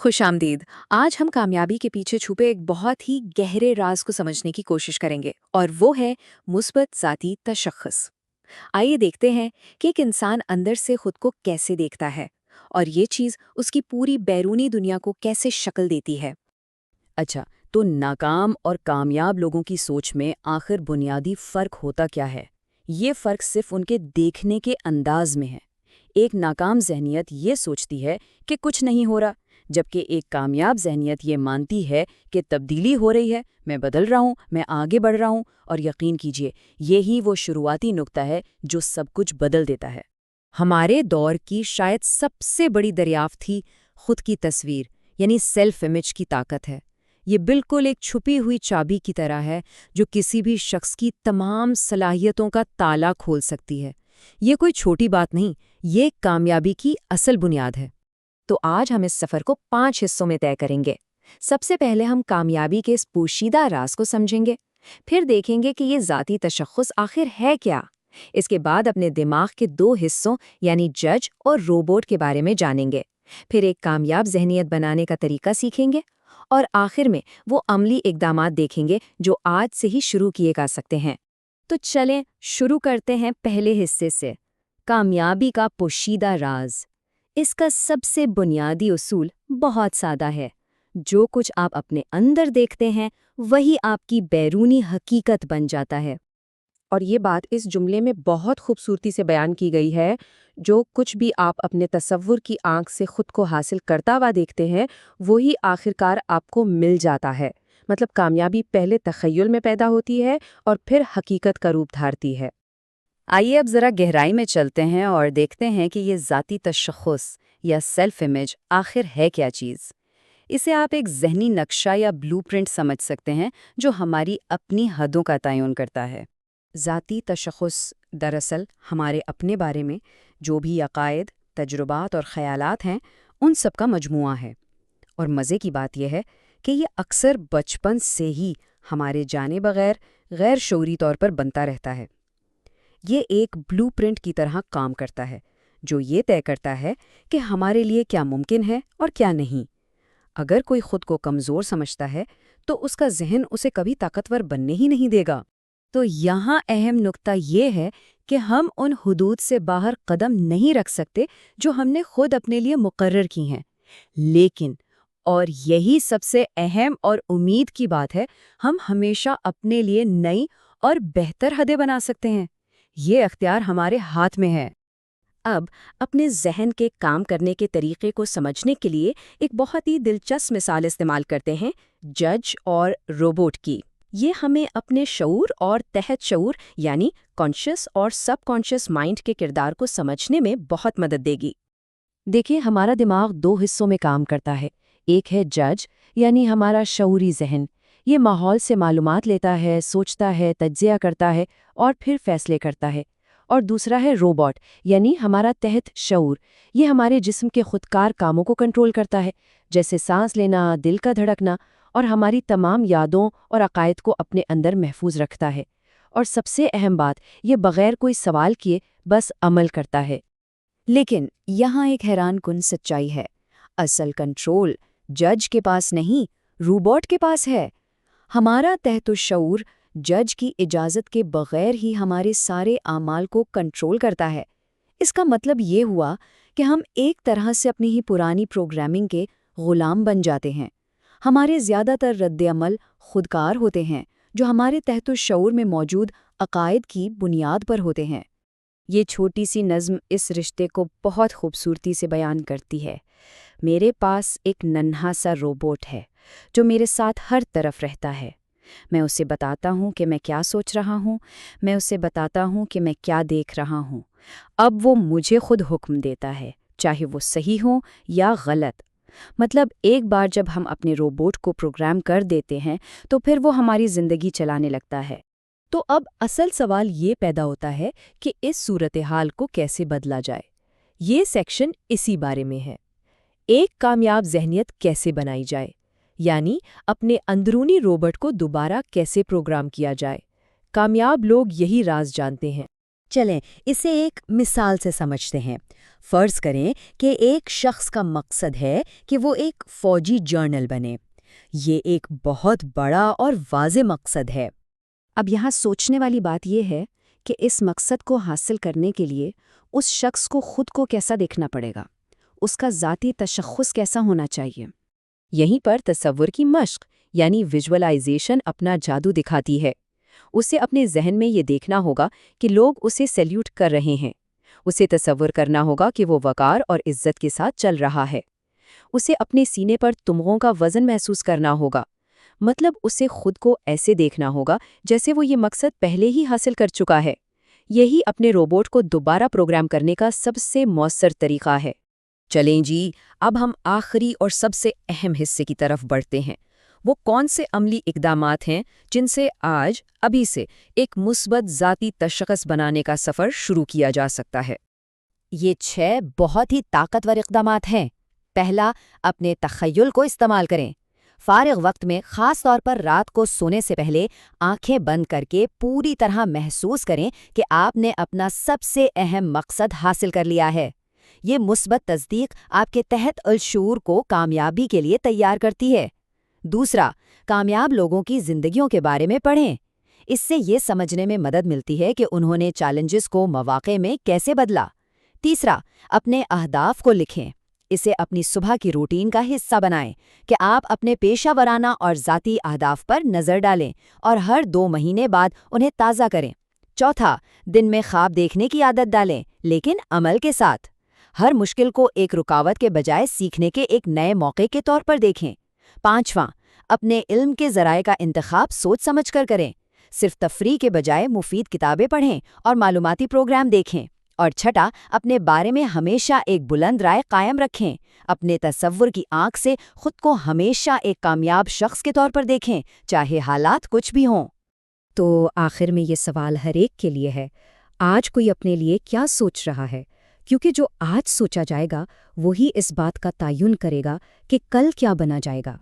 खुश आमदीद। आज हम कामयाबी के पीछे छुपे एक बहुत ही गहरे राज को समझने की कोशिश करेंगे और वो है मुस्बत ज़ाती तशख़्ख़ुस। आइए देखते हैं कि एक इंसान अंदर से खुद को कैसे देखता है और ये चीज़ उसकी पूरी बैरूनी दुनिया को कैसे शक्ल देती है। अच्छा, तो नाकाम और कामयाब लोगों की सोच में आखिर बुनियादी फ़र्क होता क्या है? ये फ़र्क सिर्फ उनके देखने के अंदाज में है। एक नाकाम ज़हनियत ये सोचती है कि कुछ नहीं हो रहा, जबकि एक कामयाब ज़हनियत ये मानती है कि तब्दीली हो रही है, मैं बदल रहा हूँ, मैं आगे बढ़ रहा हूँ। और यकीन कीजिए, यही वो शुरुआती नुक्ता है जो सब कुछ बदल देता है। हमारे दौर की शायद सबसे बड़ी दरियाफ्त थी खुद की तस्वीर, यानी सेल्फ इमेज की ताकत है। ये बिल्कुल एक छुपी हुई चाबी की तरह है जो किसी भी शख्स की तमाम सलाहियतों का ताला खोल सकती है। ये कोई छोटी बात नहीं, ये कामयाबी की असल बुनियाद है। तो आज हम इस सफ़र को 5 हिस्सों में तय करेंगे। सबसे पहले हम कामयाबी के इस पोशीदा राज को समझेंगे, फिर देखेंगे कि ये ज़ाती तशख़्ख़ुस आखिर है क्या। इसके बाद अपने दिमाग के 2 हिस्सों यानी जज और रोबोट के बारे में जानेंगे, फिर एक कामयाब ज़हनियत बनाने का तरीका सीखेंगे और आखिर में वो अमली इक़दामात देखेंगे जो आज से ही शुरू किए जा सकते हैं। तो चलें शुरू करते हैं पहले हिस्से से, कामयाबी का पोशीदा राज। इसका सबसे बुनियादी उसूल बहुत सादा है। जो कुछ आप अपने अंदर देखते हैं वही आपकी बैरूनी हकीकत बन जाता है। और ये बात इस जुमले में बहुत खूबसूरती से बयान की गई है। जो कुछ भी आप अपने तसव्वुर की आंख से खुद को हासिल करता हुआ देखते हैं वही आखिरकार आपको मिल जाता है। मतलब कामयाबी पहले तख़य्युल में पैदा होती है और फिर हकीकत का रूप धारती है। आइए अब ज़रा गहराई में चलते हैं और देखते हैं कि ये ज़ाती तशख़्ख़ुस या सेल्फ इमेज आखिर है क्या चीज़। इसे आप एक ज़हनी नक्शा या ब्लूप्रिंट समझ सकते हैं जो हमारी अपनी हदों का तयन करता है। ज़ाती तशख़्ख़ुस दरअसल हमारे अपने बारे में जो भी अक़ायद, तजुर्बात और ख़यालात हैं उन सब का मजमूआ है। और मज़े की बात यह है कि ये अक्सर बचपन से ही हमारे जाने बगैर गैर शऊरी तौर पर बनता रहता है। ये एक ब्लूप्रिंट की तरह काम करता है जो ये तय करता है कि हमारे लिए क्या मुमकिन है और क्या नहीं। अगर कोई खुद को कमज़ोर समझता है तो उसका जहन उसे कभी ताकतवर बनने ही नहीं देगा। तो यहाँ अहम नुक्ता ये है कि हम उन हुदूद से बाहर कदम नहीं रख सकते जो हमने खुद अपने लिए मुकर्रर की हैं। लेकिन, और यही सबसे अहम और उम्मीद की बात है, हम हमेशा अपने लिए नई और बेहतर हदें बना सकते हैं। ये अख्तियार हमारे हाथ में है। अब अपने जहन के काम करने के तरीके को समझने के लिए एक बहुत ही दिलचस्प मिसाल इस्तेमाल करते हैं, जज और रोबोट की। ये हमें अपने शऊर और तहत शऊर यानी कॉन्शियस और सबकॉन्शियस माइंड के किरदार को समझने में बहुत मदद देगी। देखिए, हमारा दिमाग 2 हिस्सों में काम करता है। एक है जज यानी हमारा शऊरी जहन। ये माहौल से मालूमात लेता है, सोचता है, तज्जिया करता है और फिर फैसले करता है। और दूसरा है रोबोट यानी हमारा तहत शऊर। ये हमारे जिस्म के खुदकार कामों को कंट्रोल करता है, जैसे सांस लेना, दिल का धड़कना, और हमारी तमाम यादों और अकायद को अपने अंदर महफूज रखता है। और सबसे अहम बात, ये बगैर कोई सवाल किए बस अमल करता है। लेकिन यहाँ एक हैरानकुन सच्चाई है। असल कंट्रोल जज के पास नहीं, रोबोट के पास है। हमारा तहतुश्शऊर जज की इजाज़त के बगैर ही हमारे सारे आमाल को कंट्रोल करता है। इसका मतलब ये हुआ कि हम एक तरह से अपनी ही पुरानी प्रोग्रामिंग के गुलाम बन जाते हैं। हमारे ज़्यादातर रद्द-ए-अमल खुदकार होते हैं जो हमारे तहतुश्शऊर में मौजूद अकायद की बुनियाद पर होते हैं। ये छोटी सी नज़्म इस रिश्ते को बहुत खूबसूरती से बयान करती है। मेरे पास एक नन्हा सा रोबोट है जो मेरे साथ हर तरफ रहता है। मैं उसे बताता हूँ कि मैं क्या सोच रहा हूँ, मैं उसे बताता हूँ कि मैं क्या देख रहा हूँ। अब वो मुझे खुद हुक्म देता है, चाहे वो सही हो या गलत। मतलब एक बार जब हम अपने रोबोट को प्रोग्राम कर देते हैं तो फिर वो हमारी ज़िंदगी चलाने लगता है। तो अब असल सवाल ये पैदा होता है कि इस सूरत-ए-हाल को कैसे बदला जाए। ये सेक्शन इसी बारे में है। एक कामयाब ज़हनियत कैसे बनाई जाए, यानी अपने अंदरूनी रोबोट को दोबारा कैसे प्रोग्राम किया जाए। कामयाब लोग यही राज जानते हैं। चलें इसे एक मिसाल से समझते हैं। فرض کریں کہ ایک شخص کا مقصد ہے کہ وہ ایک فوجی جرنل بنے۔ یہ ایک بہت بڑا اور واضح مقصد ہے۔ اب یہاں سوچنے والی بات یہ ہے کہ اس مقصد کو حاصل کرنے کے لیے اس شخص کو خود کو کیسا دیکھنا پڑے گا، اس کا ذاتی تشخص کیسا ہونا چاہیے۔ یہیں پر تصور کی مشق یعنی ویژولائزیشن اپنا جادو دکھاتی ہے۔ اسے اپنے ذہن میں یہ دیکھنا ہوگا کہ لوگ اسے سیلیوٹ کر رہے ہیں۔ اسے تصور کرنا ہوگا کہ وہ وقار اور عزت کے ساتھ چل رہا ہے۔ اسے اپنے سینے پر تمغوں کا وزن محسوس کرنا ہوگا، مطلب اسے خود کو ایسے دیکھنا ہوگا جیسے وہ یہ مقصد پہلے ہی حاصل کر چکا ہے۔ یہی اپنے روبوٹ کو دوبارہ پروگرام کرنے کا سب سے مؤثر طریقہ ہے۔ چلیں جی، اب ہم آخری اور سب سے اہم حصے کی طرف بڑھتے ہیں۔ وہ کون سے عملی اقدامات ہیں جن سے آج ابھی سے ایک مثبت ذاتی تشخص بنانے کا سفر شروع کیا جا سکتا ہے؟ یہ 6 بہت ہی طاقتور اقدامات ہیں۔ پہلا، اپنے تخیل کو استعمال کریں۔ فارغ وقت میں، خاص طور پر رات کو سونے سے پہلے، آنکھیں بند کر کے پوری طرح محسوس کریں کہ آپ نے اپنا سب سے اہم مقصد حاصل کر لیا ہے۔ یہ مثبت تصدیق آپ کے تحت الشعور کو کامیابی کے لیے تیار کرتی ہے۔ دوسرا، کامیاب لوگوں کی زندگیوں کے بارے میں پڑھیں۔ اس سے یہ سمجھنے میں مدد ملتی ہے کہ انہوں نے چیلنجز کو مواقع میں کیسے بدلا۔ تیسرا، اپنے اہداف کو لکھیں۔ اسے اپنی صبح کی روٹین کا حصہ بنائیں کہ آپ اپنے پیشہ ورانہ اور ذاتی اہداف پر نظر ڈالیں اور ہر 2 مہینے بعد انہیں تازہ کریں۔ چوتھا، دن میں خواب دیکھنے کی عادت ڈالیں، لیکن عمل کے ساتھ۔ ہر مشکل کو ایک رکاوٹ کے بجائے سیکھنے کے ایک نئے موقع کے طور پر دیکھیں۔ پانچواں، اپنے علم کے ذرائع کا انتخاب سوچ سمجھ کر کریں۔ صرف تفریح کے بجائے مفید کتابیں پڑھیں اور معلوماتی پروگرام دیکھیں۔ اور چھٹا، اپنے بارے میں ہمیشہ ایک بلند رائے قائم رکھیں۔ اپنے تصور کی آنکھ سے خود کو ہمیشہ ایک کامیاب شخص کے طور پر دیکھیں، چاہے حالات کچھ بھی ہوں۔ تو آخر میں یہ سوال ہر ایک کے لیے ہے، آج کوئی اپنے لیے کیا سوچ رہا ہے؟ کیونکہ جو آج سوچا جائے گا وہی اس بات کا تعین کرے گا کہ کل کیا بنا جائے گا۔